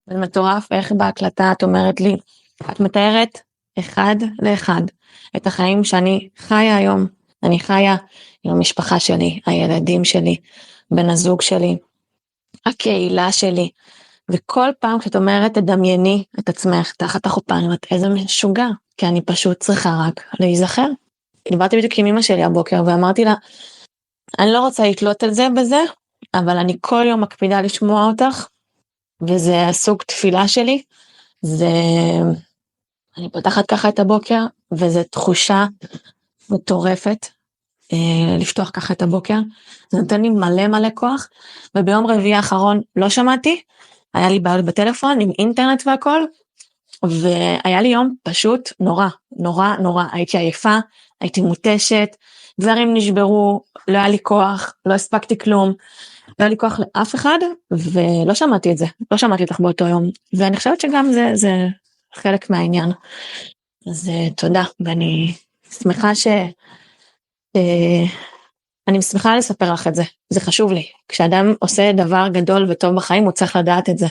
זה מטורף איך בהקלטה את אומרת לי, את מתארת אחד לאחד את החיים שאני חיה היום. אני חיה עם המשפחה שלי, הילדים שלי, בן הזוג שלי, הקהילה שלי, וכל פעם כשאת אומרת תדמייני את עצמך תחת החופה, אני אומרת איזה משוגע, כי אני פשוט צריכה רק להיזכר. דיברתי בדיוק עם אמא שלי הבוקר ואמרתי לה, אני לא רוצה לתלות על זה בזה, אבל אני כל יום מקפידה לשמוע אותך, וזה הסוג תפילה שלי, זה, אני פותחת ככה את הבוקר, וזו תחושה מטורפת, לפתוח ככה את הבוקר, זה נותן לי מלא מלא כוח, וביום רביעי האחרון לא שמעתי, היה לי בעיות בטלפון עם אינטרנט והכל, והיה לי יום פשוט נורא, נורא, נורא, הייתי עייפה, הייתי מוטשת, דברים נשברו, לא היה לי כוח, לא הספקתי כלום, לא היה לי כוח לאף אחד, ולא שמעתי את זה, לא שמעתי אותך באותו יום, ואני חושבת שגם זה חלק מהעניין, אז תודה, ואני שמחה אני שמחה לספר לך את זה, זה חשוב לי, כשאדם עושה דבר גדול וטוב בחיים, הוא צריך לדעת את זה.